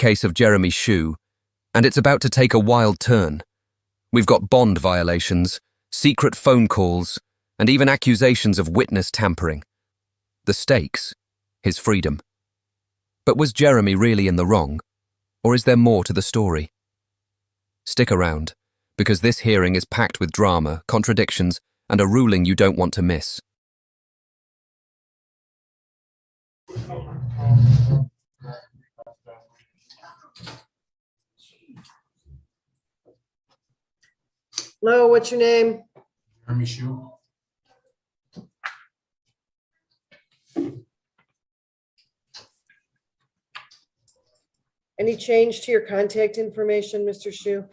case of Jeremy Shue, and it's about to take a wild turn. We've got bond violations, secret phone calls, and even accusations of witness tampering. The stakes, his freedom. But was Jeremy really in the wrong, or is there more to the story? Stick around, because this hearing is packed with drama, contradictions, and a ruling you don't want to miss. Hello, what's your name? Jeremy Shue. Any change to your contact information, Mr. Shue?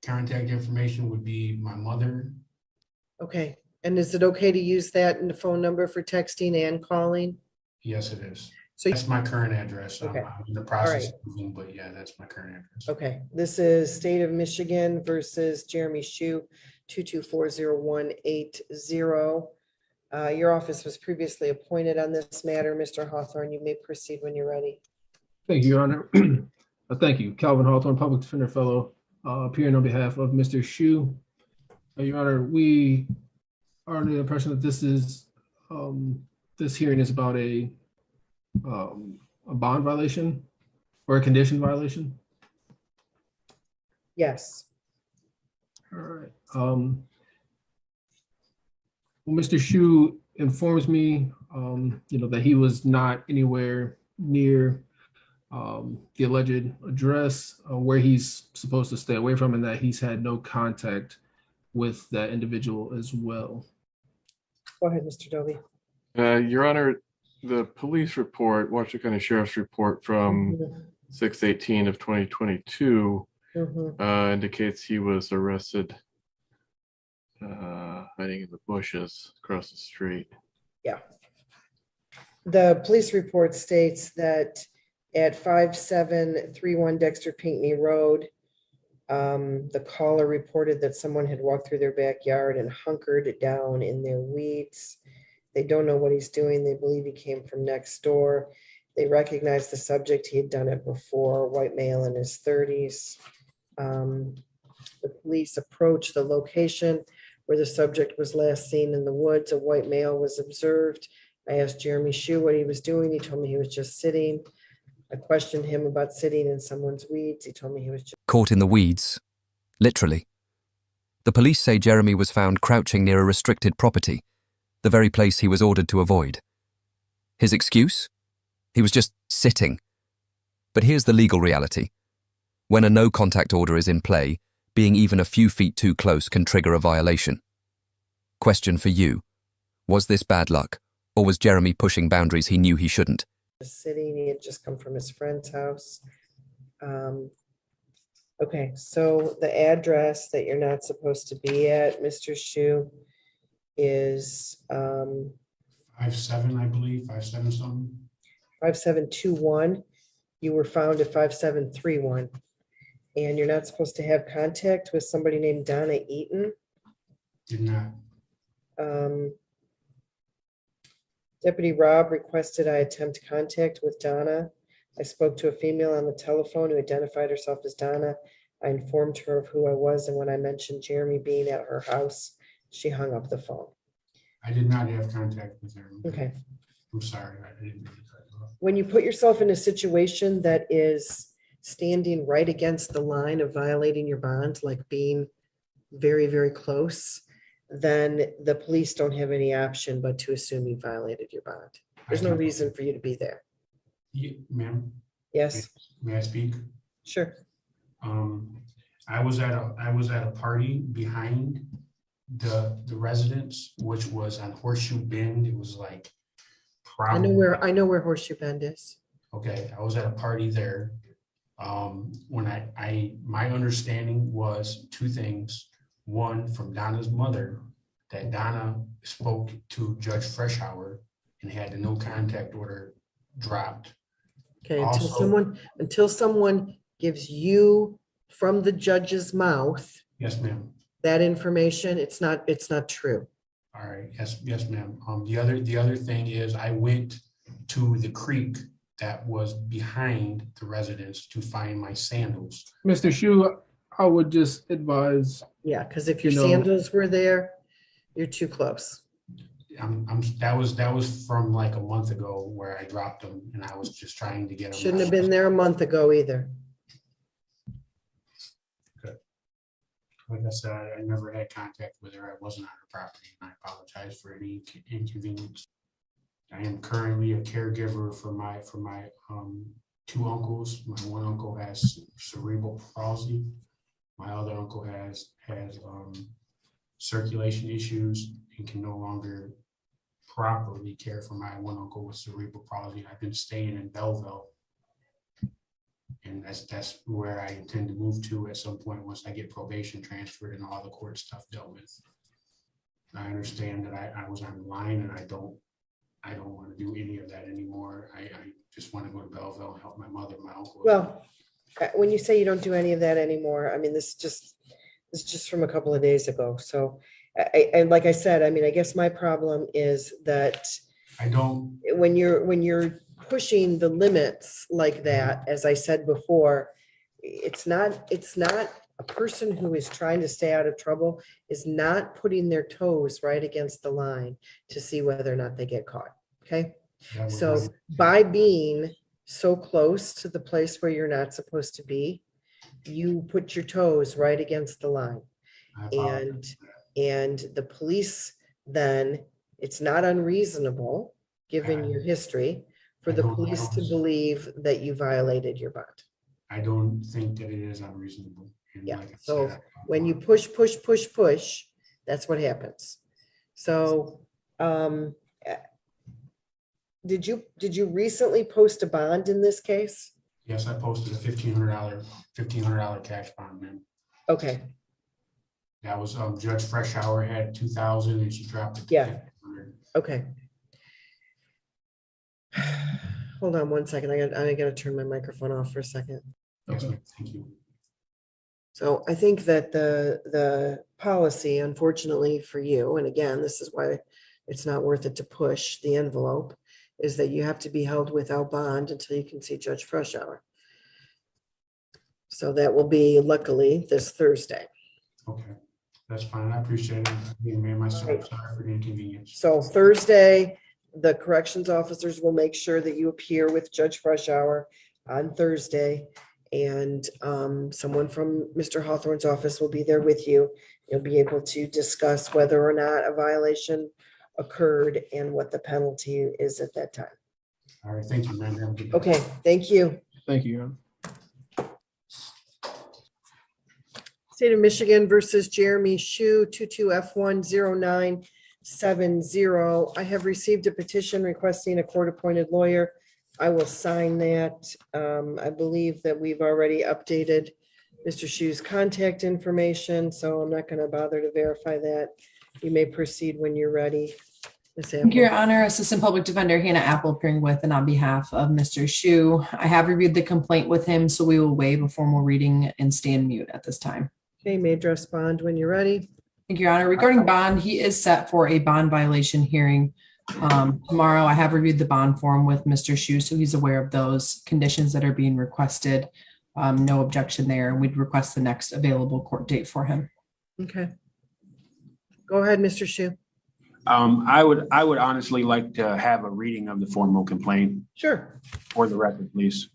Contact information would be my mother. Okay, and is it okay to use that in the phone number for texting and calling? Yes, it is. So, That's my current address. Okay. I'm in the process of moving, but yeah, that's my current address. okay, this is State of Michigan versus Jeremy Shue, 2240180. Your office was previously appointed on this matter. Mr. Hawthorne, you may proceed when you're ready. Thank you, Your Honor. Thank you. Calvin Hawthorne, Public Defender Fellow, appearing on behalf of Mr. Shue. Your Honor, we are under the impression that this hearing is about a bond violation or a condition violation. Yes. All right. Well, Mr. Shue informs me, that he was not anywhere near the alleged address where he's supposed to stay away from, and that he's had no contact with that individual as well. Go ahead, Mr. Dovey. Your Honor, the police report, Washington County Sheriff's report from 6/18 of 2022 indicates he was arrested hiding in the bushes across the street. Yeah. The police report states that at 5731 Dexter Pinckney Road, the caller reported that someone had walked through their backyard and hunkered down in their weeds. They don't know what he's doing. They believe he came from next door. They recognize the subject. He had done it before, white male in his 30s. The police approached the location where the subject was last seen in the woods. A white male was observed. I asked Jeremy Shue what he was doing. He told me he was just sitting. I questioned him about sitting in someone's weeds. He told me he was just Caught in the weeds. Literally. The police say Jeremy was found crouching near a restricted property, the very place he was ordered to avoid. His excuse? He was just sitting. But here's the legal reality. When a no-contact order is in play, being even a few feet too close can trigger a violation. Question for you. Was this bad luck, or was Jeremy pushing boundaries he knew he shouldn't? sitting. He had just come from his friend's house. Okay, so the address that you're not supposed to be at, Mr. Shue, is 57, I believe, 57 something. 5721. You were found at 5731. And you're not supposed to have contact with somebody named Donna Eaton. Did not. Deputy Rob requested I attempt contact with Donna. I spoke to a female on the telephone who identified herself as Donna. I informed her of who I was, and when I mentioned Jeremy being at her house, she hung up the phone. I did not have contact with her. Okay. I'm sorry. I didn't. When you put yourself in a situation that is standing right against the line of violating your bond, like being very, very close, then the police don't have any option but to assume you violated your bond. There's no reason for you to be there. Ma'am, Yes, may I speak? sure. I was at a party behind the residence, which was on Horseshoe Bend. It was like I know where Horseshoe Bend is. Okay, I was at a party there. When my understanding was two things. One, from Donna's mother, that Donna spoke to Judge Freshauer and had the no contact order dropped. Okay, Also- until someone gives you from the judge's mouth Yes, ma'am. that information, it's not true. All right. Yes, ma'am. The other thing is I went to the creek that was behind the residence to find my sandals. Mr. Shu, I would just advise, Yeah, because if your You know- sandals were there, you're too close. That was from like a month ago where I dropped them and I was just trying to get them. Shouldn't have been there a month ago either. Like I said, I never had contact with her. I wasn't on her property, and I apologize for any inconvenience. I am currently a caregiver for my two uncles. My one uncle has cerebral palsy. My other uncle has circulation issues and can no longer properly care for my one uncle with cerebral palsy. I've been staying in Belleville. And that's where I intend to move to at some point once I get probation transferred and all the court stuff dealt with. I understand that I was on the line and I don't want to do any of that anymore. I just want to go to Belleville and help my mother, my uncle. Well, when you say you don't do any of that anymore, I mean, this is just from a couple of days ago. So, and like I said, I mean, I guess my problem is that I don't, when you're pushing the limits like that, as I said before, it's not a person who is trying to stay out of trouble is not putting their toes right against the line to see whether or not they get caught. Okay. that was So my- by being so close to the place where you're not supposed to be, you put your toes right against the line. I apologize. And the police, then it's not unreasonable, given your history, for the police to believe that you violated your bond. I don't think that it is unreasonable. And Yeah, like I so said, when you push, that's what happens. So, did you recently post a bond in this case? yes, I posted a $1,500 cash bond, man. Okay, That was Judge Freshour had 2,000 and she dropped it to Yeah. 1,500. okay. Hold on one second. I gotta turn my microphone off for a second. Yes, Okay. ma'am. Thank you. So I think that the policy, unfortunately for you, and again, this is why it's not worth it to push the envelope, is that you have to be held without bond until you can see Judge Freshour. So that will be luckily this Thursday. Okay, that's fine. I appreciate it. Being made myself Right. sorry for the inconvenience. So Thursday, the corrections officers will make sure that you appear with Judge Freshour on Thursday. And someone from Mr. Hawthorne's office will be there with you. You'll be able to discuss whether or not a violation occurred and what the penalty is at that time. All right, thank you, man. Have a good day. Okay, thank you. thank you, Your Honor. State of Michigan versus Jeremy Shu, 22F10970. I have received a petition requesting a court-appointed lawyer. I will sign that. I believe that we've already updated Mr. Shu's contact information, so I'm not going to bother to verify that. You may proceed when you're ready. Ms. Thank you, Your Apple. Honor. Assistant Public Defender Hannah Apple appearing with and on behalf of Mr. Shu. I have reviewed the complaint with him, so we will waive a formal reading and stand mute at this time. Okay, may address bond when you're ready. Thank you, Your Honor. Regarding bond, he is set for a bond violation hearing tomorrow. I have reviewed the bond form with Mr. Shu, so he's aware of those conditions that are being requested. No objection there. We'd request the next available court date for him. Okay. Go ahead, Mr. Shu. I would honestly like to have a reading of the formal complaint Sure. for the record, please.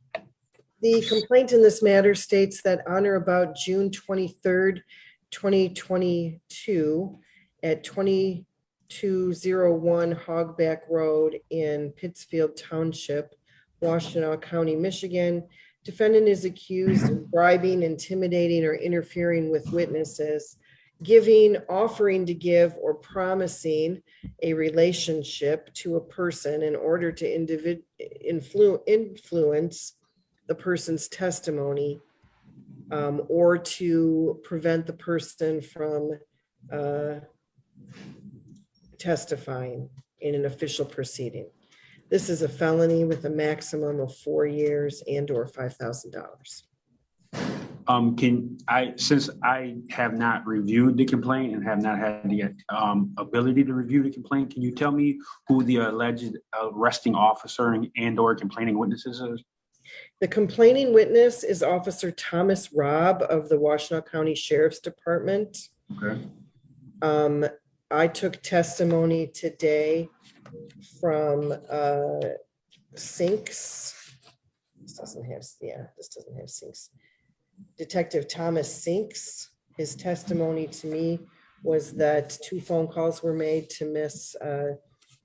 The complaint in this matter states that on or about June 23rd, 2022, at 2201 Hogback Road in Pittsfield Township, Washtenaw County, Michigan, defendant is accused of bribing, intimidating, or interfering with witnesses, giving, offering to give, or promising a relationship to a person in order to influence the person's testimony, or to prevent the person from testifying in an official proceeding. This is a felony with a maximum of 4 years and/or $5,000. Since I have not reviewed the complaint and have not had the ability to review the complaint, can you tell me who the alleged arresting officer and or complaining witnesses is? The complaining witness is Officer Thomas Robb of the Washtenaw County Sheriff's Department. Okay. I took testimony today from Sinks. This doesn't have Sinks. Detective Thomas Sinks. His testimony to me was that 2 phone calls were made to Miss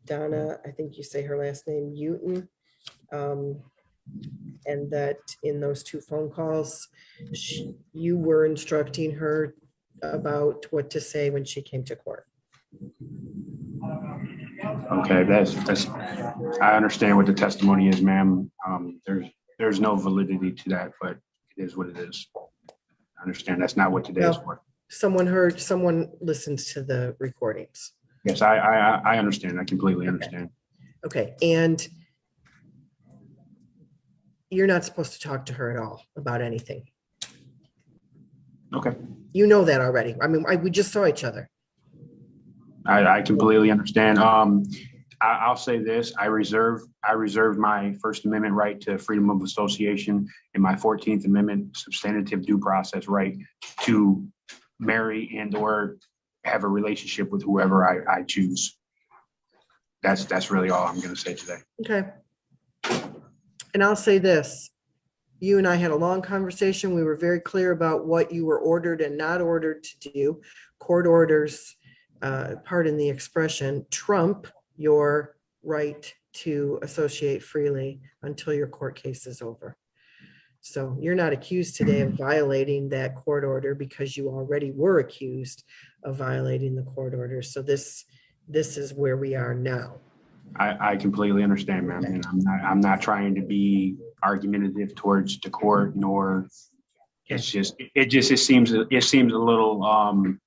Donna, I think you say her last name, Uton. And that in those 2 phone calls, you were instructing her about what to say when she came to court. Okay, that's I understand what the testimony is, ma'am. There's no validity to that, but it is what it is. I understand that's not what today is for. Someone listens to the recordings. Yes, I understand. I completely understand. Okay, and you're not supposed to talk to her at all about anything. Okay. You know that already. I mean, we just saw each other. I completely understand. I'll say this: I reserve my First Amendment right to freedom of association and my 14th Amendment substantive due process right to marry and or have a relationship with whoever I choose. That's really all I'm going to say today. Okay. And I'll say this: you and I had a long conversation. We were very clear about what you were ordered and not ordered to do. Court orders, pardon the expression, trump your right to associate freely until your court case is over. So you're not accused today of violating that court order because you already were accused of violating the court order. So this is where we are now. I completely understand, ma'am, and I'm not trying to be argumentative towards the court, nor it seems a little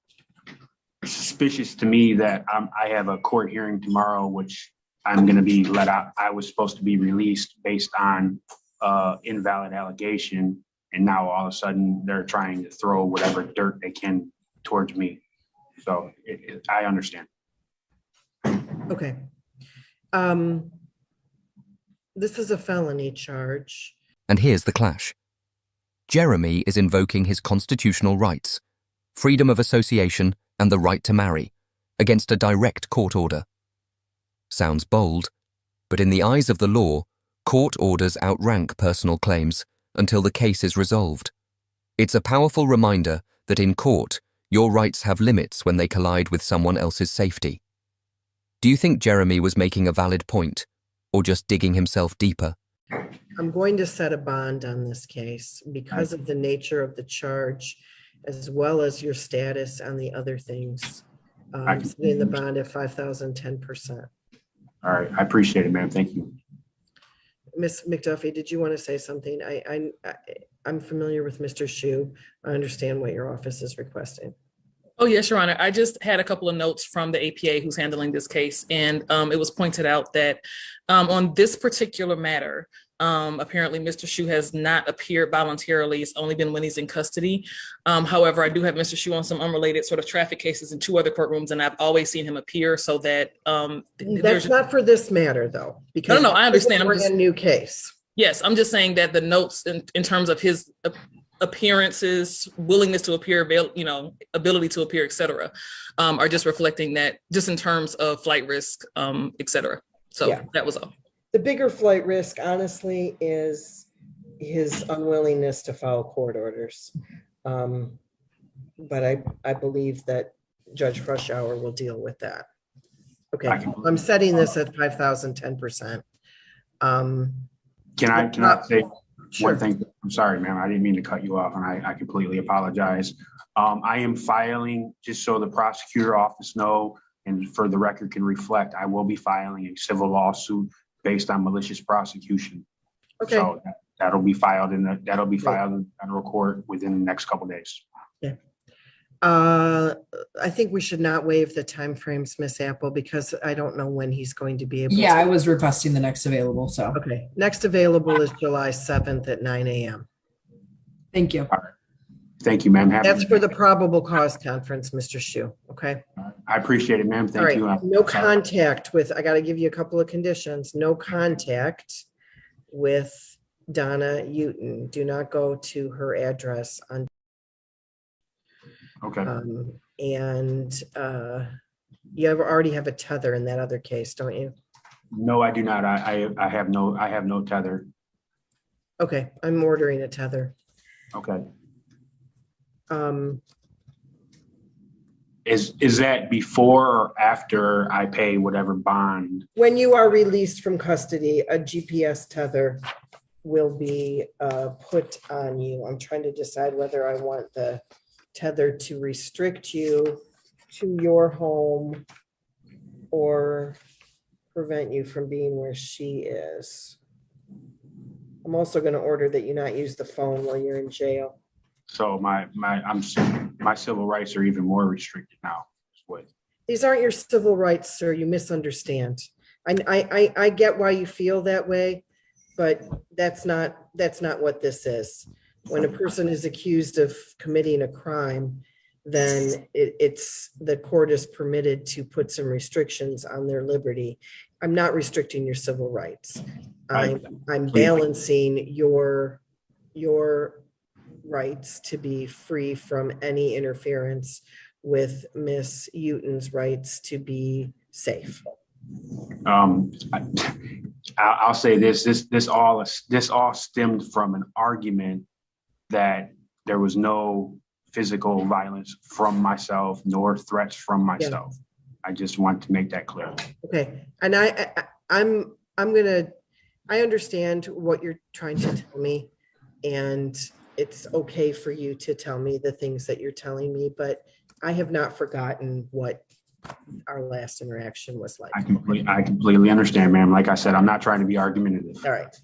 suspicious to me that I have a court hearing tomorrow, which I'm going to be let out. I was supposed to be released based on invalid allegation, and now all of a sudden they're trying to throw whatever dirt they can towards me. So I understand. Okay. This is a felony charge. And here's the clash. Jeremy is invoking his constitutional rights, freedom of association and the right to marry, against a direct court order. Sounds bold, but in the eyes of the law, court orders outrank personal claims until the case is resolved. It's a powerful reminder that in court, your rights have limits when they collide with someone else's safety. Do you think Jeremy was making a valid point, or just digging himself deeper? I'm going to set a bond on this case because of the nature of the charge, as well as your status on the other things. Setting the bond at $5,000, 10%. All right, I appreciate it, ma'am. Thank you. Ms. McDuffie, did you want to say something? I'm familiar with Mr. Shu. I understand what your office is requesting. Oh, yes, Your Honor. I just had a couple of notes from the APA who's handling this case, and it was pointed out that on this particular matter, apparently Mr. Shu has not appeared voluntarily. It's only been when he's in custody. However, I do have Mr. Shu on some unrelated sort of traffic cases in 2 other courtrooms, and I've always seen him appear, so that that's not for this matter, though. Because no, I understand. We're in a new case. Yes, I'm just saying that the notes in terms of his appearances, willingness to appear, ability to appear, et cetera, are just reflecting that just in terms of flight risk, et cetera. So yeah. That was all. The bigger flight risk, honestly, is his unwillingness to follow court orders. But I believe that Judge Freshour will deal with that. Okay, I'm setting this at $5,000, 10%. Can I say sure. one thing? I'm sorry, ma'am. I didn't mean to cut you off, and I completely apologize. I am filing, just so the prosecutor office know, and for the record can reflect, I will be filing a civil lawsuit based on malicious prosecution. Okay. So that'll be filed in federal court within the next couple of days. Yeah. I think we should not waive the timeframes, Miss Apple, because I don't know when he's going to be able to. I was requesting the next available, so. Okay, next available is July 7th at 9 a.m. Thank you. All right. Thank you, ma'am. That's for the probable cause conference, Mr. Shu, okay? I appreciate it, ma'am. All Thank right, you. no contact with, I gotta give you a couple of conditions, no contact with Donna Uten. Do not go to her address on, Okay. and you already have a tether in that other case, don't you? No, I do not. I have no tether. Okay, I'm ordering a tether. Okay. Um, Is that before or after I pay whatever bond? When you are released from custody, a GPS tether will be put on you. I'm trying to decide whether I want the tether to restrict you to your home or prevent you from being where she is. I'm also going to order that you not use the phone while you're in jail. So my civil rights are even more restricted now. These aren't your civil rights, sir. You misunderstand. I get why you feel that way, but that's not what this is. When a person is accused of committing a crime, then it's the court is permitted to put some restrictions on their liberty. I'm not restricting your civil rights. I'm balancing your rights to be free from any interference with Miss Uten's rights to be safe. I'll say this all stemmed from an argument that there was no physical violence from myself nor threats from myself. Yeah. I just want to make that clear. Okay, and I understand what you're trying to tell me, and it's okay for you to tell me the things that you're telling me, but I have not forgotten what our last interaction was like. I completely understand, ma'am. Like I said, I'm not trying to be argumentative. All right.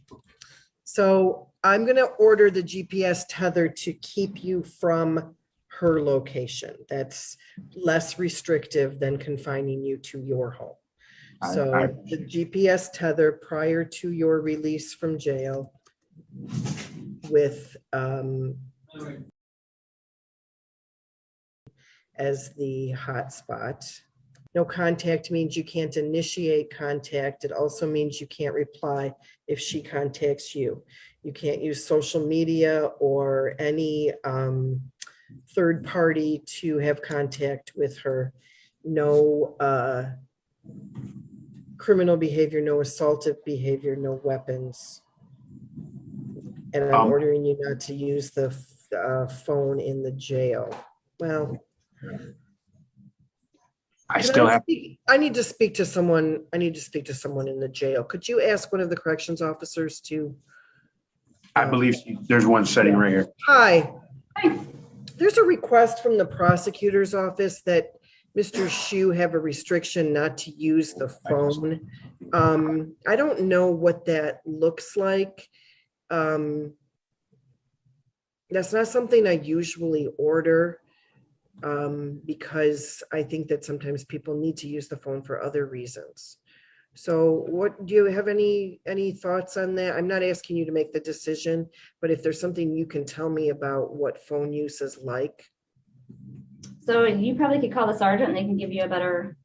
So I'm going to order the GPS tether to keep you from her location. That's less restrictive than confining you to your home. So the GPS tether prior to your release from jail with as the hotspot. No contact means you can't initiate contact. It also means you can't reply if she contacts you. You can't use social media or any third party to have contact with her. No criminal behavior, no assaultive behavior, no weapons. And I'm ordering you not to use the phone in the jail. Well, I need to speak to someone. I need to speak to someone in the jail. Could you ask one of the corrections officers to? I believe there's one sitting right here. Hi. There's a request from the prosecutor's office that Mr. Shu have a restriction not to use the phone. I don't know what that looks like. That's not something I usually order. Because I think that sometimes people need to use the phone for other reasons. So what do you have any thoughts on that? I'm not asking you to make the decision, but if there's something you can tell me about what phone use is like. So you probably could call the sergeant and they can give you a better.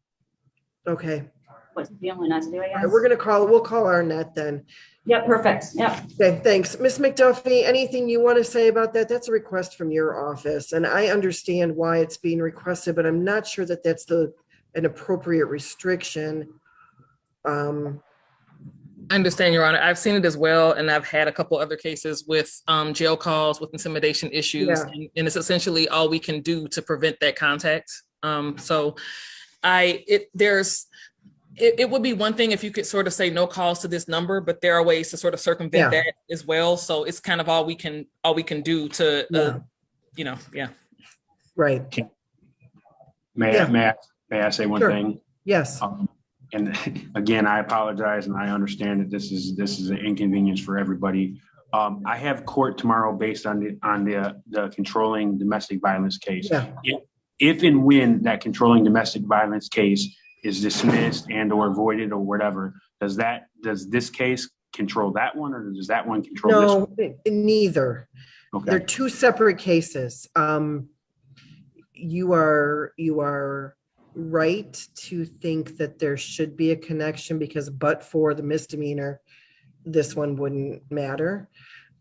Okay. What to do and what not to do, I guess. Right, we'll call Arnett then. Yep, perfect. Yep. Okay, thanks. Ms. McDuffie, anything you want to say about that? That's a request from your office, and I understand why it's being requested, but I'm not sure that that's an appropriate restriction. I understand, Your Honor. I've seen it as well, and I've had a couple other cases with jail calls with intimidation issues, Yeah. and it's essentially all we can do to prevent that contact. It would be one thing if you could sort of say no calls to this number, but there are ways to sort of circumvent that as well. So it's kind of all we can do to, yeah. Right. May I say one thing? Yes. And again, I apologize, and I understand that this is an inconvenience for everybody. I have court tomorrow based on the controlling domestic violence case. Yeah. If and when that controlling domestic violence case is dismissed and or voided or whatever, does this case control that one, or does that one control this one? No, neither. They're Okay, two separate cases. You are right to think that there should be a connection because but for the misdemeanor, this one wouldn't matter.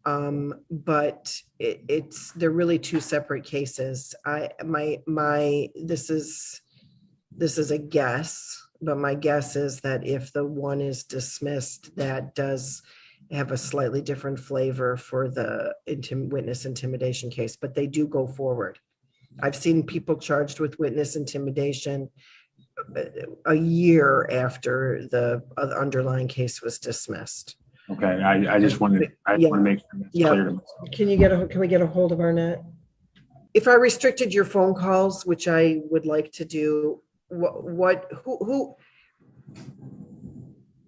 But they're really two separate cases. This is a guess, but my guess is that if the one is dismissed, that does have a slightly different flavor for the witness intimidation case, but they do go forward. I've seen people charged with witness intimidation a year after the underlying case was dismissed. okay, I just want to make sure that's Yeah. clear to myself. Can we get a hold of Arnett? If I restricted your phone calls, which I would like to do, who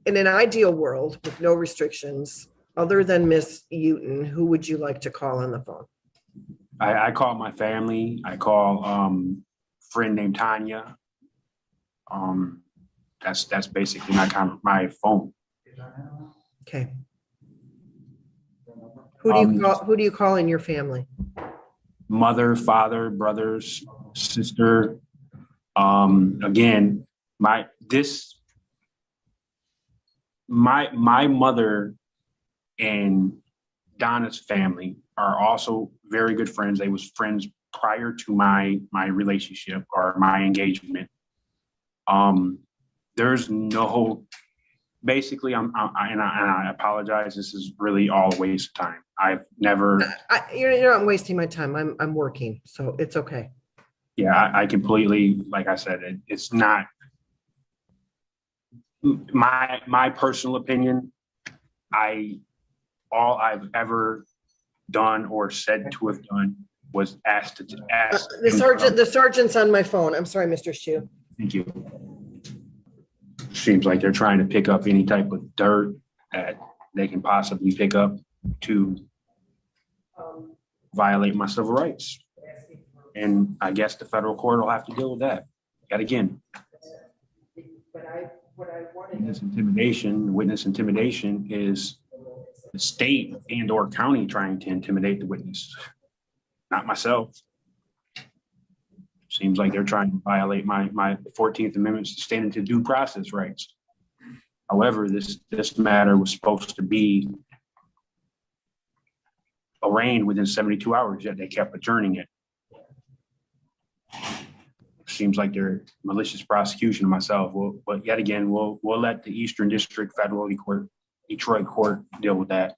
in an ideal world with no restrictions, other than Miss Uten, who would you like to call on the phone? I call my family. I call friend named Tanya. That's basically my phone. Okay. Who do you call in your family? Mother, father, brothers, sister. Again, my mother and Donna's family are also very good friends. They was friends prior to my relationship or my engagement. There's no, basically, I apologize. This is really all a waste of time. I've never. You're not wasting my time. I'm working, so it's okay. Yeah, I completely, like I said, it's not my personal opinion. All I've ever done or said to have done was ask. The sergeant's on my phone. I'm sorry, Mr. Shu. Thank you. Seems like they're trying to pick up any type of dirt that they can possibly pick up to violate my civil rights. And I guess the federal court will have to deal with that. Yet again. Witness intimidation is the state and or county trying to intimidate the witness, not myself. Seems like they're trying to violate my 14th Amendment standing to due process rights. However, this matter was supposed to be arraigned within 72 hours, yet they kept adjourning it. Seems like they're malicious prosecution of myself. But yet again, we'll let the Eastern District Federal Court, Detroit Court deal with that.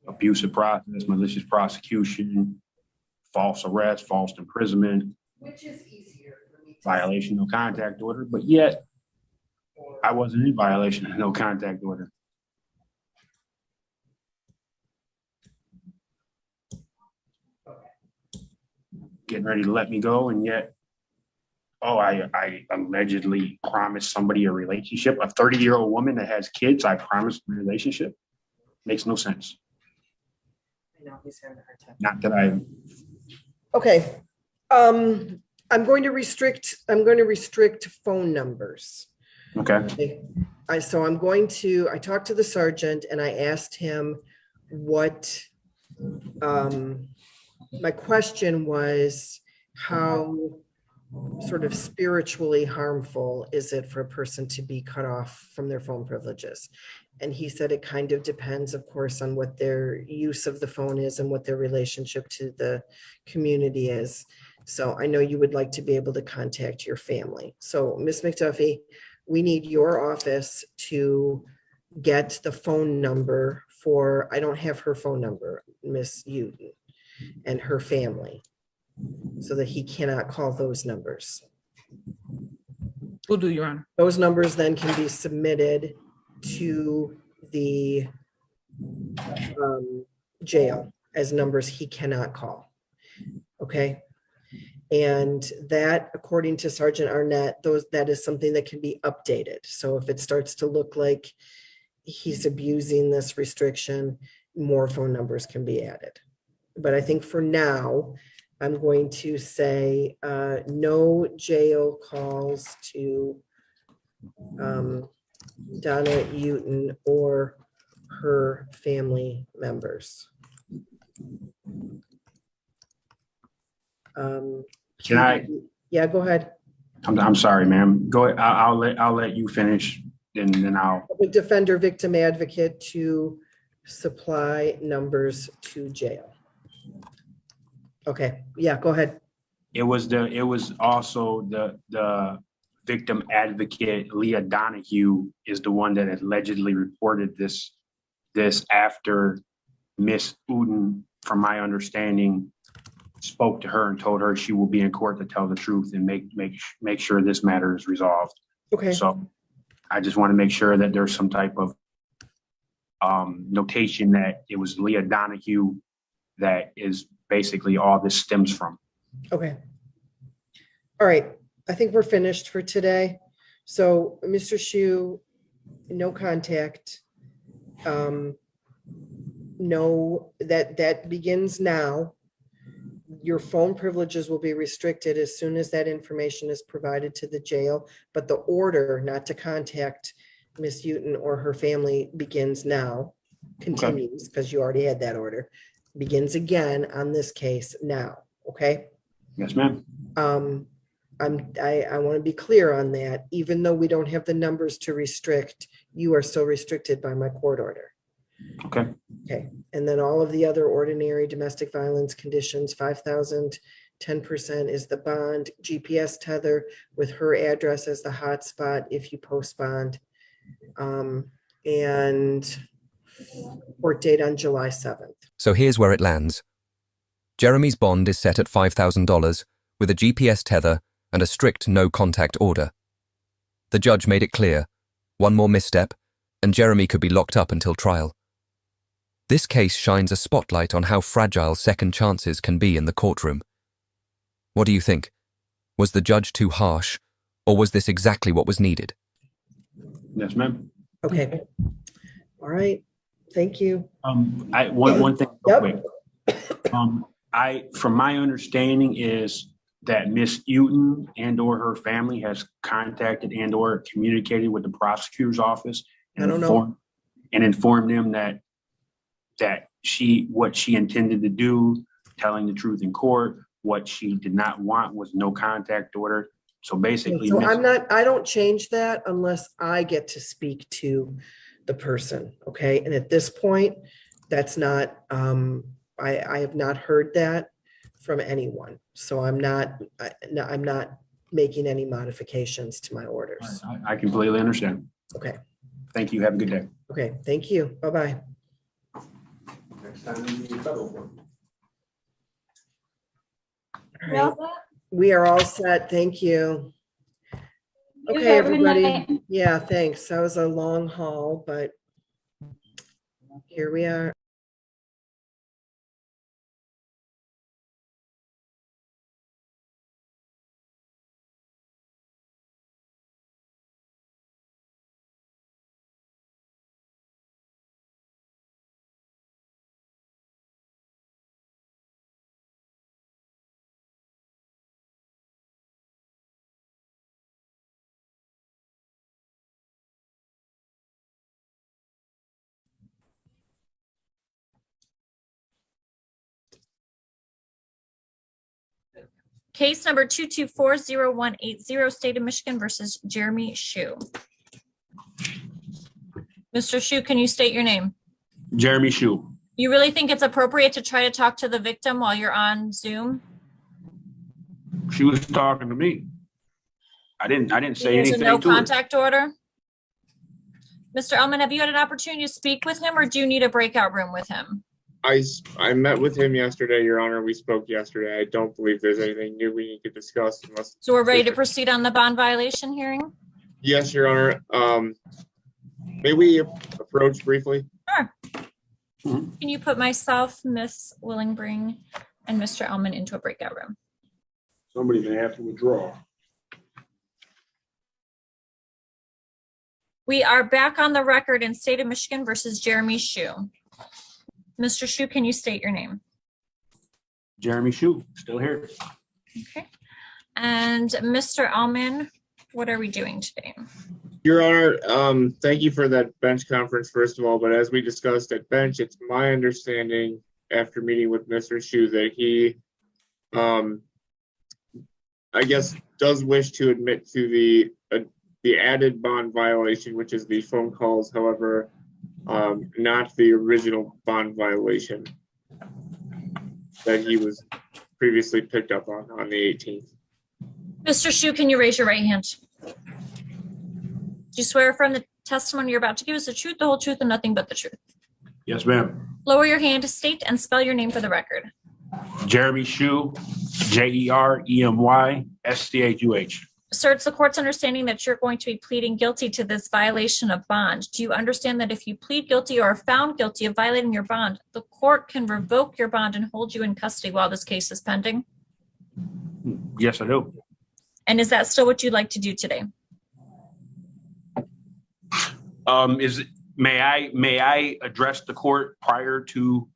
Abusive process, malicious prosecution, false arrest, false imprisonment, Which is easier for me to violation of no contact order, but yet I wasn't in violation of no contact order. Getting ready to let me go, and yet, I allegedly promised somebody a relationship. A 30-year-old woman that has kids, I promised a relationship. Makes no sense. I know he's having a hard time. Not that I. Okay. I'm going to restrict phone numbers. Okay. I talked to the sergeant and I asked him what, my question was, how sort of spiritually harmful is it for a person to be cut off from their phone privileges? And he said it kind of depends, of course, on what their use of the phone is and what their relationship to the community is. So I know you would like to be able to contact your family. So Ms. McDuffie, we need your office to get the phone number for, I don't have her phone number, Miss Uten, and her family, so that he cannot call those numbers. Will do, Your Honor. Those numbers then can be submitted to the jail as numbers he cannot call. Okay. And that, according to Sergeant Arnett, that is something that can be updated. So if it starts to look like he's abusing this restriction, more phone numbers can be added. But I think for now, I'm going to say no jail calls to Donna Uten or her family members. Can I? Yeah, go ahead. I'm sorry, ma'am. Go ahead. I'll let you finish, and then I'll. Defender, victim advocate to supply numbers to jail. Okay, yeah, go ahead. It was also the victim advocate, Leah Donahue, is the one that allegedly reported this after Miss Uden, from my understanding, spoke to her and told her she will be in court to tell the truth and make sure this matter is resolved. Okay. So I just want to make sure that there's some type of notation that it was Leah Donahue that is basically all this stems from. Okay. All right. I think we're finished for today. So Mr. Shu, no contact. No, that begins now. Your phone privileges will be restricted as soon as that information is provided to the jail, but the order not to contact Miss Uten or her family begins now, continues, because you already had that order, begins again on this case now, okay? Yes, ma'am. I want to be clear on that. Even though we don't have the numbers to restrict, you are still restricted by my court order. Okay. Okay, and then all of the other ordinary domestic violence conditions, 5,000, 10% is the bond, GPS tether with her address as the hotspot if you post bond. And court date on July 7th. So here's where it lands. Jeremy's bond is set at $5,000 with a GPS tether and a strict no-contact order. The judge made it clear, one more misstep, and Jeremy could be locked up until trial. This case shines a spotlight on how fragile second chances can be in the courtroom. What do you think? Was the judge too harsh, or was this exactly what was needed? Yes, ma'am. Okay. All right. Thank you. One thing real quick. From my understanding is that Miss Uten and or her family has contacted and or communicated with the prosecutor's office and informed them that what she intended to do, telling the truth in court. What she did not want was no contact order. So basically, so I don't change that unless I get to speak to the person. Okay. And at this point, that's not, I have not heard that from anyone. So I'm not making any modifications to my orders. I completely understand. Okay. Thank you. Have a good day. Okay. Thank you. Bye-bye. Next time we need federal court. All right. We are all set. Thank you. You Okay, have a good everybody. night. Yeah, thanks. That was a long haul, but here we are. Case number 2240180, State of Michigan versus Jeremy Shu. Mr. Shu, can you state your name? Jeremy Shu. You really think it's appropriate to try to talk to the victim while you're on Zoom? She was talking to me. I didn't say There's anything a no to her. contact order. Mr. Ellman, have you had an opportunity to speak with him, or do you need a breakout room with him? I met with him yesterday, Your Honor. We spoke yesterday. I don't believe there's anything new we need to discuss unless. So we're ready to proceed on the bond violation hearing? Yes, Your Honor. May we approach briefly? Sure. Can you put myself, Miss Willingbring, and Mr. Ellman into a breakout room? Somebody may have to withdraw. We are back on the record in State of Michigan versus Jeremy Shu. Mr. Shu, can you state your name? Jeremy Shu, still here. Okay. And Mr. Ellman, What are we doing today? Your Honor, thank you for that bench conference, first of all, but as we discussed at bench, it's my understanding after meeting with Mr. Shu that he, I guess, does wish to admit to the added bond violation, which is the phone calls, however, not the original bond violation that he was previously picked up on the 18th. Mr. Shu, can you raise your right hand? Do you swear affirm the testimony you're about to give is the truth, the whole truth, and nothing but the truth? Yes, ma'am. Lower your hand, state and spell your name for the record. Jeremy Shu, JEREMY Sir, it's the court's understanding that you're going to be pleading guilty to this violation of bond. Do you understand that if you plead guilty or are found guilty of violating your bond, the court can revoke your bond and hold you in custody while this case is pending? Yes, I do. And is that still what you'd like to do today? May I address the court prior to,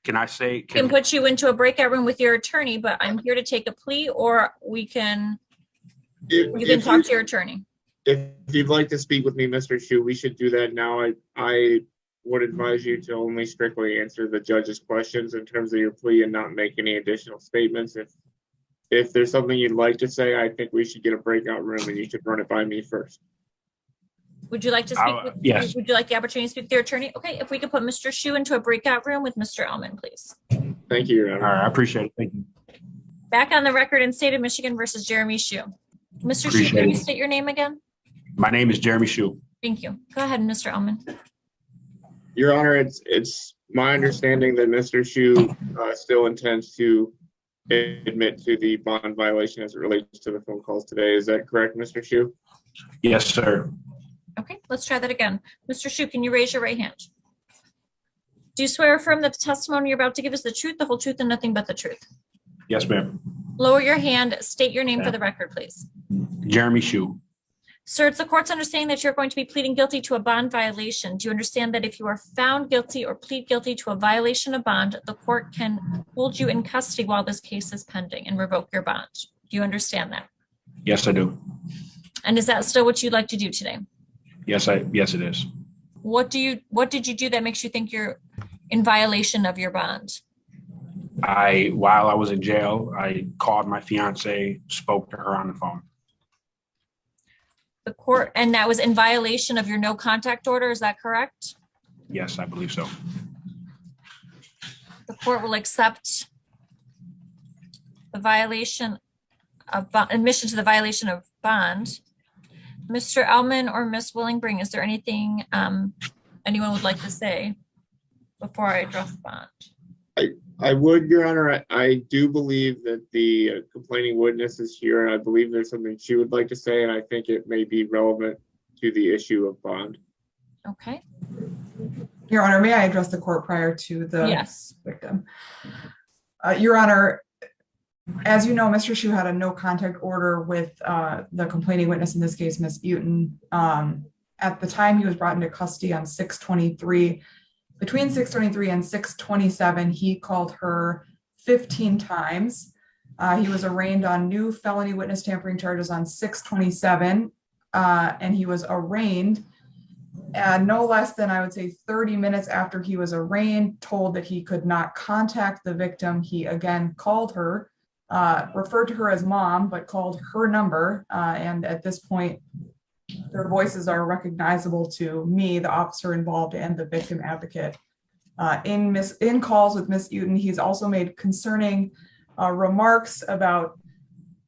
can I say? I can put you into a breakout room with your attorney, but I'm here to take a plea, or you can talk to your attorney. If you'd like to speak with me, Mr. Shu, we should do that now. I would advise you to only strictly answer the judge's questions in terms of your plea and not make any additional statements. If there's something you'd like to say, I think we should get a breakout room and you should run it by me first. Would you like to speak with, yes. Would you like the opportunity to speak with your attorney? Okay, if we could put Mr. Shu into a breakout room with Mr. Ellman, please. Thank you, Your Honor. All right, I appreciate it. Thank you. Back on the record in State of Michigan versus Jeremy Shu. Mr. Shu, Appreciate can you it. state your name again? My name is Jeremy Shu. Thank you. Go ahead, Mr. Ellman. Your Honor, it's my understanding that Mr. Shu still intends to admit to the bond violation as it relates to the phone calls today. Is that correct, Mr. Shu? Yes, sir. Okay, let's try that again. Mr. Shu, can you raise your right hand? Do you swear or affirm that the testimony you're about to give is the truth, the whole truth, and nothing but the truth? Yes, ma'am. Lower your hand, state your name for the record, please. Jeremy Shu. Sir, it's the court's understanding that you're going to be pleading guilty to a bond violation. Do you understand that if you are found guilty or plead guilty to a violation of bond, the court can hold you in custody while this case is pending and revoke your bond? Do you understand that? Yes, I do. And is that still what you'd like to do today? Yes, it is. What did you do that makes you think you're in violation of your bond? While I was in jail, I called my fiance, spoke to her on the phone. The court, and that was in violation of your no contact order, is that correct? Yes, I believe so. The court will accept the violation of admission to the violation of bond. Mr. Ellman or Ms. Willingbring, is there anything anyone would like to say before I address the bond? I would, Your Honor. I do believe that the complaining witness is here, and I believe there's something she would like to say, and I think it may be relevant to the issue of bond. Okay. Your Honor, may I address the court prior to the Yes. victim? Your Honor, as you know, Mr. Shu had a no contact order with the complaining witness, in this case, Ms. Uton. At the time he was brought into custody on 6/23, between 6/23 and 6/27, he called her 15 times. He was arraigned on new felony witness tampering charges on 6/27, and he was arraigned no less than, I would say, 30 minutes after he was arraigned, told that he could not contact the victim. He again called her, referred to her as mom, but called her number. And at this point, their voices are recognizable to me, the officer involved, and the victim advocate. In calls with Ms. Uton, he's also made concerning remarks about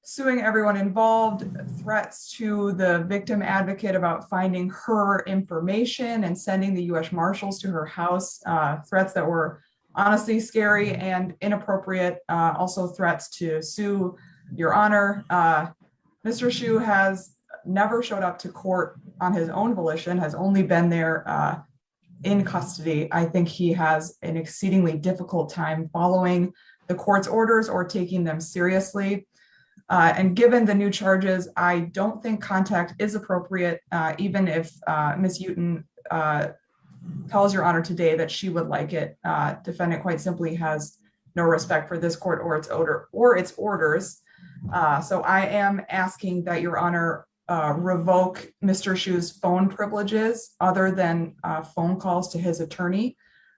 suing everyone involved, threats to the victim advocate about finding her information and sending the U.S. Marshals to her house, threats that were honestly scary and inappropriate, also threats to sue Your Honor. Mr. Shu has never showed up to court on his own volition, has only been there in custody. I think he has an exceedingly difficult time following the court's orders or taking them seriously. And given the new charges, I don't think contact is appropriate, even if Ms. Uton tells Your Honor today that she would like it. Defendant quite simply has no respect for this court or its orders. So I am asking that Your Honor revoke Mr. Shu's phone privileges other than phone calls to his attorney.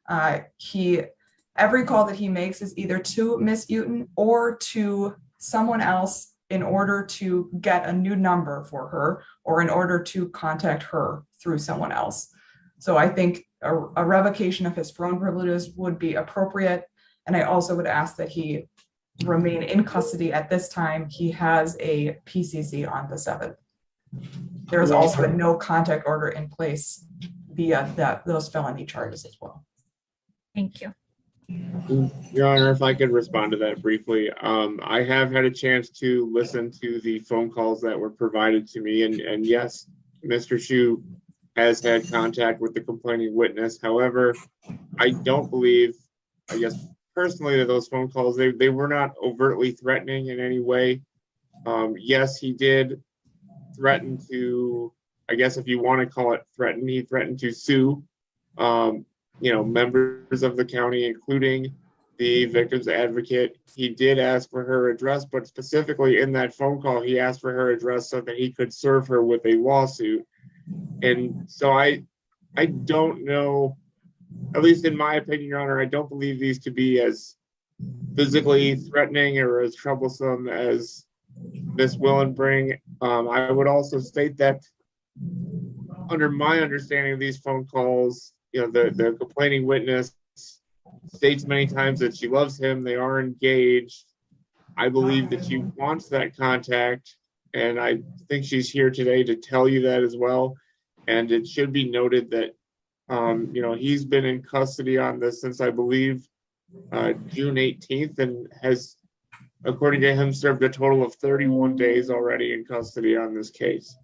Every call that he makes is either to Miss Uten or to someone else in order to get a new number for her or in order to contact her through someone else. So I think a revocation of his phone privileges would be appropriate. And I also would ask that he remain in custody at this time. He has a PCC on the 7th. There's also a no contact order in place via those felony charges as well. Thank you. Your Honor, if I could respond to that briefly. I have had a chance to listen to the phone calls that were provided to me, and yes, Mr. Shu has had contact with the complaining witness. However, I don't believe, I guess personally, that those phone calls, they were not overtly threatening in any way. Yes, he did threaten to, I guess if you want to call it threaten, he threatened to sue members of the county, including the victim's advocate. He did ask for her address, but specifically in that phone call, he asked for her address so that he could serve her with a lawsuit. And so I don't know, at least in my opinion, Your Honor, I don't believe these to be as physically threatening or as troublesome as Ms. Willenbring. I would also state that under my understanding of these phone calls, the complaining witness states many times that she loves him. They are engaged. I believe that she wants that contact, and I think she's here today to tell you that as well. And it should be noted that, he's been in custody on this since, I believe, June 18th, and has, according to him, served a total of 31 days already in custody on this case.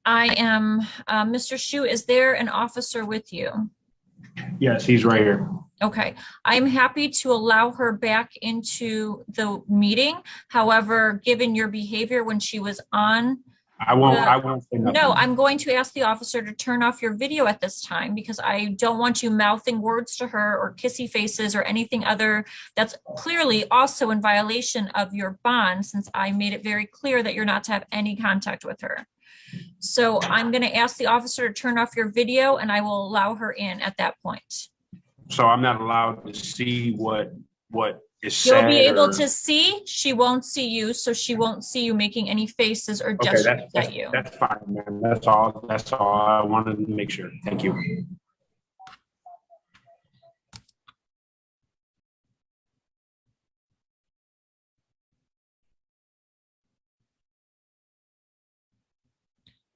I am, Mr. Shu, is there an officer with you? Yes, he's right here. Okay, I'm happy to allow her back into the meeting. However, given your behavior when she was on, I won't say nothing. no, I'm going to ask the officer to turn off your video at this time because I don't want you mouthing words to her or kissy faces or anything other that's clearly also in violation of your bond, since I made it very clear that you're not to have any contact with her. So I'm going to ask the officer to turn off your video and I will allow her in at that point. So I'm not allowed to see what is said? You'll be able to see, she won't see you, so she won't see you making any faces or gestures at you. That's fine, man. That's all I wanted to make sure. Thank you.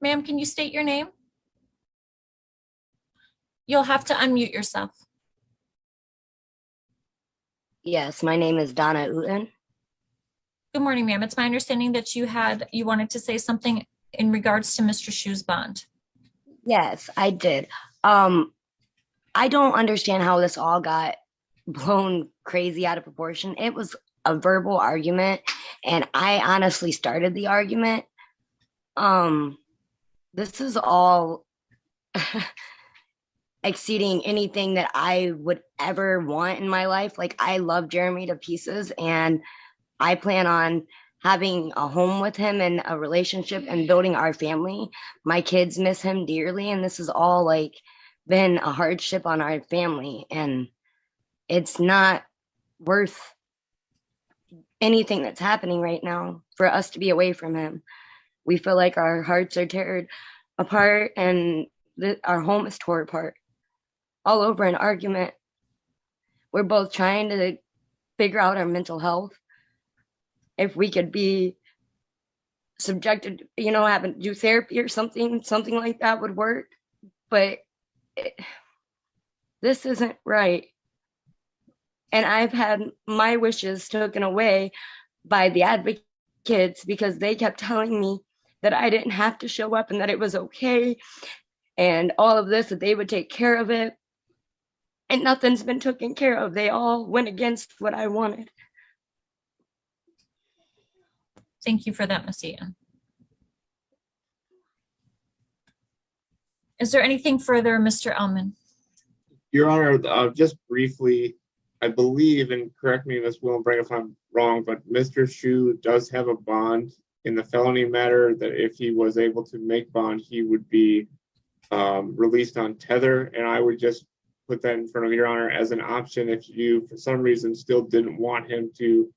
Ma'am, can you state your name? You'll have to unmute yourself. Yes, my name is Donna Uten. Good morning, ma'am. It's my understanding that you wanted to say something in regards to Mr. Shu's bond. Yes, I did. I don't understand how this all got blown crazy out of proportion. It was a verbal argument, and I honestly started the argument. This is all exceeding anything that I would ever want in my life. Like, I love Jeremy to pieces, and I plan on having a home with him and a relationship and building our family. My kids miss him dearly, and this is all like been a hardship on our family, and it's not worth anything that's happening right now for us to be away from him. We feel like our hearts are torn apart and our home is torn apart all over an argument. We're both trying to figure out our mental health. If we could be subjected, having to do therapy or something like that would work. But this isn't right. And I've had my wishes taken away by the advocates because they kept telling me that I didn't have to show up and that it was okay and all of this, that they would take care of it. And nothing's been taken care of. They all went against what I wanted. Thank you for that, Ms. Eaton. Is there anything further, Mr. Ellman? Your Honor, just briefly, I believe, and correct me, Ms. Willenbrink, if I'm wrong, but Mr. Shu does have a bond in the felony matter that if he was able to make bond, he would be released on tether. And I would just put that in front of your honor as an option if you, for some reason, still didn't want him to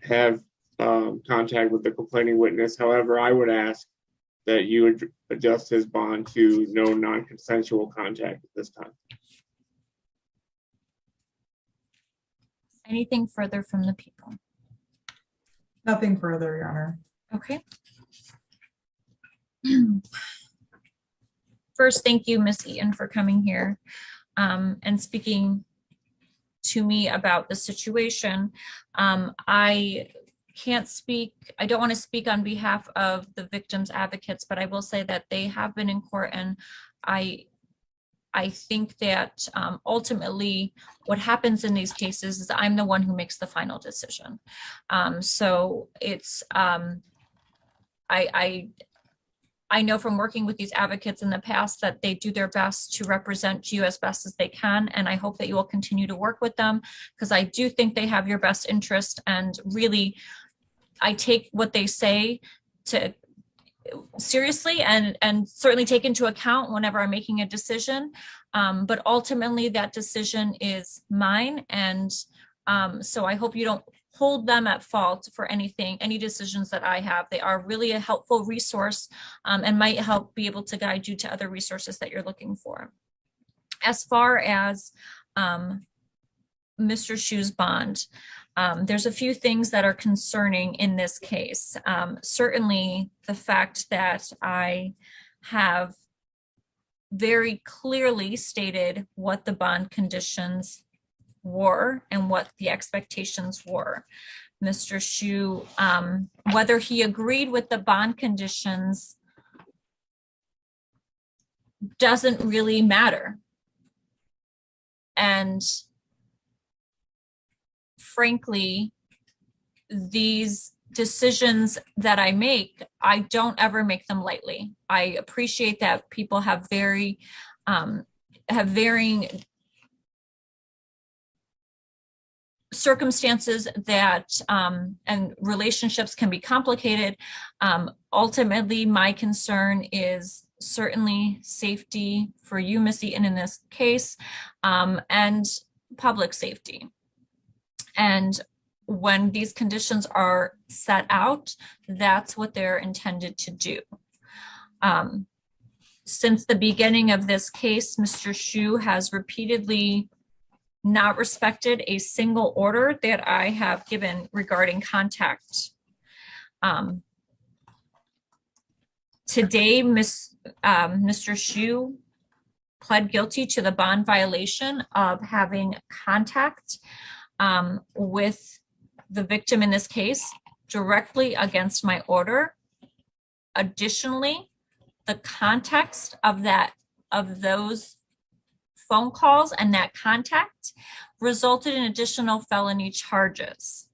have contact with the complaining witness. However, I would ask that you would adjust his bond to no non-consensual contact at this time. Anything further from the people? Nothing further, Your Honor. Okay. First, thank you, Ms. Eaton, for coming here and speaking to me about the situation. I can't speak, I don't want to speak on behalf of the victims' advocates, but I will say that they have been in court, and I think that ultimately what happens in these cases is I'm the one who makes the final decision. So it's, I know from working with these advocates in the past that they do their best to represent you as best as they can. And I hope that you will continue to work with them, because I do think they have your best interest. And really, I take what they say to seriously and certainly take into account whenever I'm making a decision. But ultimately that decision is mine. And so I hope you don't hold them at fault for anything, any decisions that I have. They are really a helpful resource and might help be able to guide you to other resources that you're looking for. As far as Mr. Shu's bond, there's a few things that are concerning in this case. Certainly the fact that I have very clearly stated what the bond conditions were and what the expectations were. Mr. Shu, whether he agreed with the bond conditions doesn't really matter. And frankly, these decisions that I make, I don't ever make them lightly. I appreciate that people have varying circumstances that and relationships can be complicated. Ultimately, my concern is certainly safety for you, Ms. Eaton, in this case, and public safety. And when these conditions are set out, that's what they're intended to do. Since the beginning of this case, Mr. Shu has repeatedly not respected a single order that I have given regarding contact. Today, Mr. Shu pled guilty to the bond violation of having contact with the victim in this case directly against my order. Additionally, the context of those phone calls and that contact resulted in additional felony charges.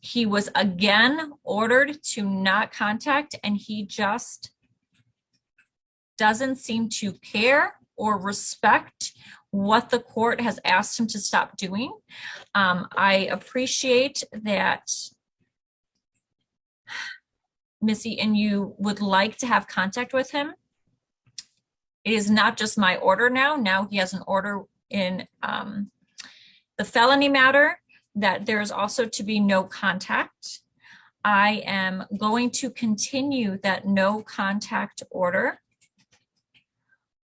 He was again ordered to not contact, and he just doesn't seem to care or respect what the court has asked him to stop doing. I appreciate that, Missy, and you would like to have contact with him. It is not just my order now. Now he has an order in the felony matter that there is also to be no contact. I am going to continue that no contact order.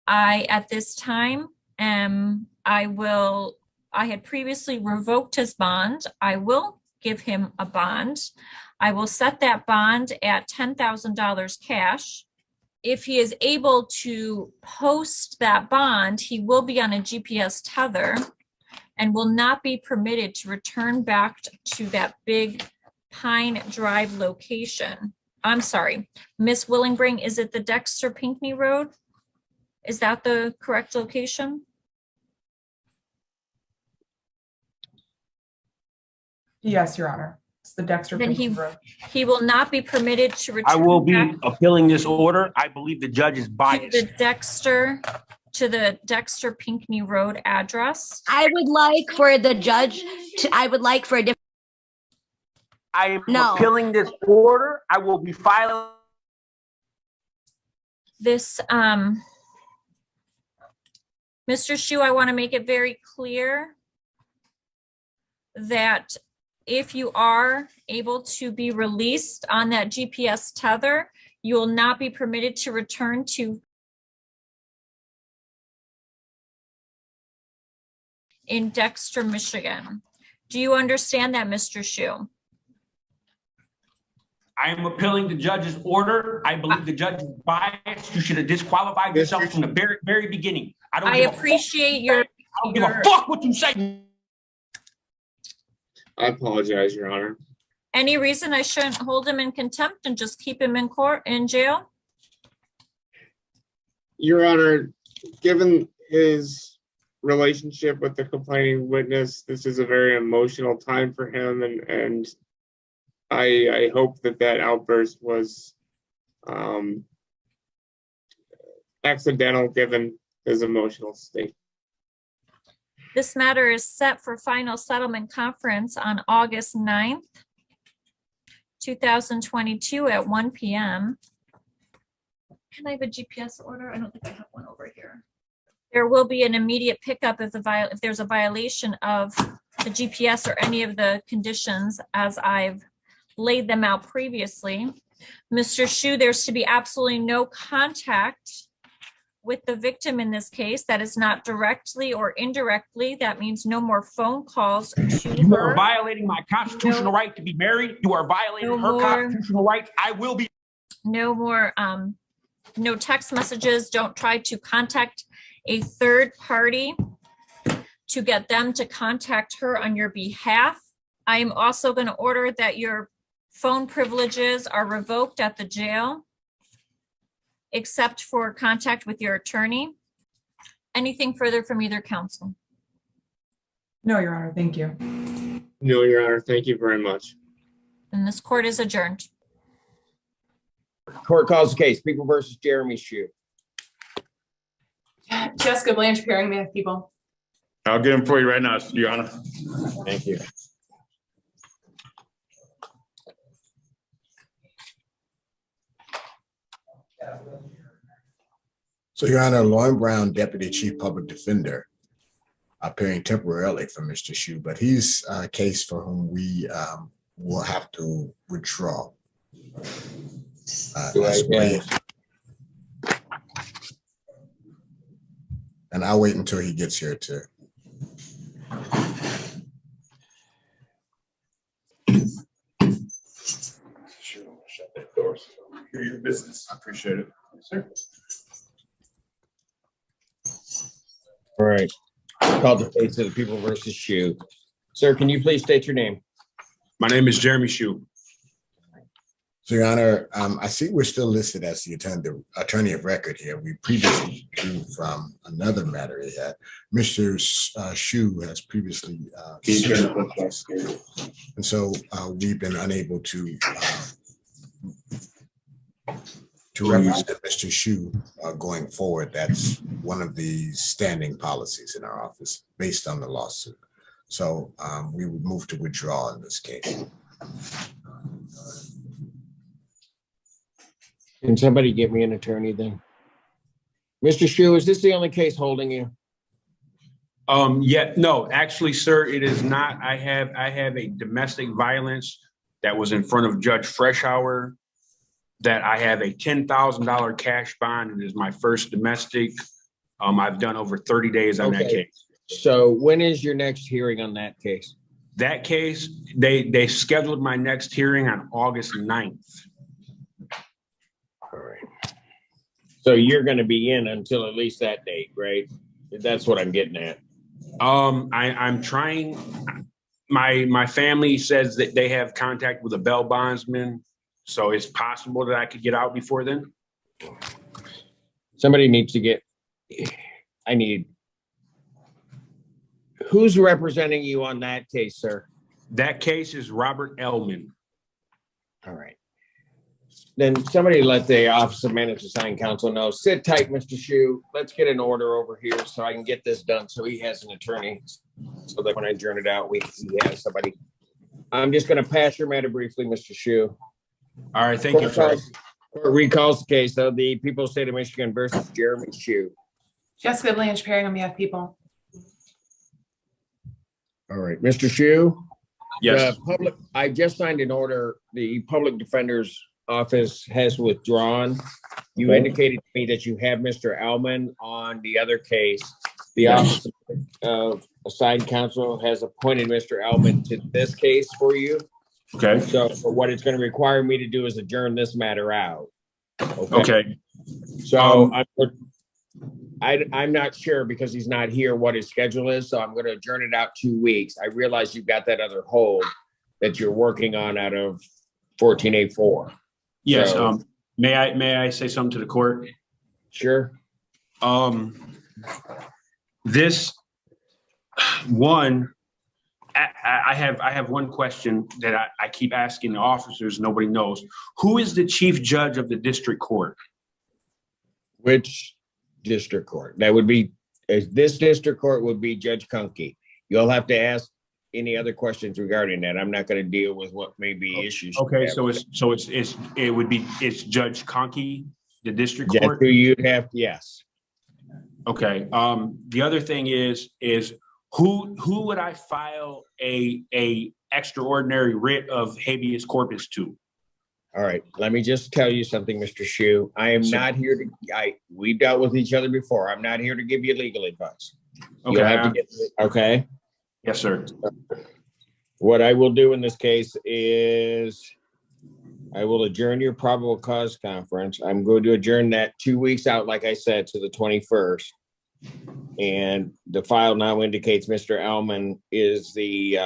At this time, I had previously revoked his bond. I will give him a bond. I will set that bond at $10,000 cash. If he is able to post that bond, he will be on a GPS tether and will not be permitted to return back to that big Pine Drive location. I'm sorry, Miss Willingbring, is it the Dexter Pinckney Road? Is that the correct location? Yes, Your Honor. It's the Dexter. Then he will not be permitted to return. I will be appealing this order. I believe the judge is biased. The Dexter to the Dexter Pinckney Road address. I would like for the judge I would like for a different. I am No. appealing this order. I will be filing. This, Mr. Shu, I want to make it very clear that if you are able to be released on that GPS tether, you will not be permitted to return to in Dexter, Michigan. Do you understand that, Mr. Shu? I am appealing the judge's order. I believe the judge is biased. You should have disqualified yourself from the very, very beginning. I appreciate your. I don't give a fuck what you say. I apologize, Your Honor. Any reason I shouldn't hold him in contempt and just keep him in court, in jail? Your Honor, given his relationship with the complaining witness, this is a very emotional time for him, and I hope that outburst was accidental given his emotional state. This matter is set for final settlement conference on August 9th, 2022 at 1 p.m. Can I have a GPS order? I don't think I have one over here. There will be an immediate pickup if there's a violation of the GPS or any of the conditions as I've laid them out previously. Mr. Shu, there's to be absolutely no contact with the victim in this case. That is not directly or indirectly. That means no more phone calls to You are her. violating my constitutional right to be married. You are violating her constitutional rights. I will be. No more, no text messages. Don't try to contact a third party to get them to contact her on your behalf. I am also going to order that your phone privileges are revoked at the jail, except for contact with your attorney. Anything further from either counsel? No, Your Honor, thank you. No, Your Honor, thank you very much. And this court is adjourned. Court calls the case, People versus Jeremy Shu. Jessica Blanche, pairing with people. I'll get him for you right now, Your Honor. Thank you. So, Your Honor, Lauren Brown, Deputy Chief Public Defender, appearing temporarily for Mr. Shu, but he's a case for whom we will have to withdraw. And I'll wait until he gets here to. Shut that door. Hear your business. I appreciate it. Yes, sir. All right. Call the case of the People versus Shu. Sir, can you please state your name? My name is Jeremy Shu. So, Your Honor, I see we're still listed as the attorney of record here. We previously knew from another matter he had. Mr. Shu has previously and so we've been unable to represent Mr. Shu going forward. That's one of the standing policies in our office based on the lawsuit. So we would move to withdraw in this case. Can somebody get me an attorney then? Mr. Shu, is this the only case holding you? Yeah, no, actually, sir, it is not. I have a domestic violence that was in front of Judge Freshour, that I have a $10,000 cash bond. It is my first domestic. I've done over 30 days on that case. So when is your next hearing on that case? That case, they scheduled my next hearing on August 9th. All right. So you're going to be in until at least that date, right? That's what I'm getting at. I'm trying. My family says that they have contact with a bail bondsman, so it's possible that I could get out before then. Somebody needs to get. Who's representing you on that case, sir? That case is Robert Ellman. All right. Then somebody let the Office of Management Assigned Counsel know. Sit tight, Mr. Shu. Let's get an order over here so I can get this done. So he has an attorney. So that when I adjourn it out, he has somebody. I'm just going to pass your matter briefly, Mr. Shu. All right, thank you, sir. Court recalls the case of the people of the state of Michigan versus Jeremy Shu. Jessica Blanche Perry on behalf of people. All right, Mr. Shu. Yes. I just signed an order. The public defender's office has withdrawn. You indicated to me that you have Mr. Alman on the other case. The Office of Assigned Counsel has appointed Mr. Alman to this case for you. Okay. So what it's going to require me to do is adjourn this matter out. Okay. So I'm not sure because he's not here what his schedule is. So I'm going to adjourn it out 2 weeks. I realize you've got that other hold that you're working on out of 14A4. Yes. So, May I say something to the court? Sure. This one, I have one question that I keep asking the officers. Nobody knows. Who is the chief judge of the district court? Which district court? That would be, this district court would be Judge Conkey. You'll have to ask any other questions regarding that. I'm not going to deal with what may be issues. Okay, so it's Judge Conkey, the district That's court? who you'd have, yes. Okay, the other thing is who would I file a extraordinary writ of habeas corpus to? All right, let me just tell you something, Mr. Shu. I am not here to, we dealt with each other before. I'm not here to give you legal advice. Okay. You'll have to get, okay? Yes, sir. What I will do in this case is I will adjourn your probable cause conference. I'm going to adjourn that 2 weeks out, like I said, to the 21st. And the file now indicates Mr. Alman is the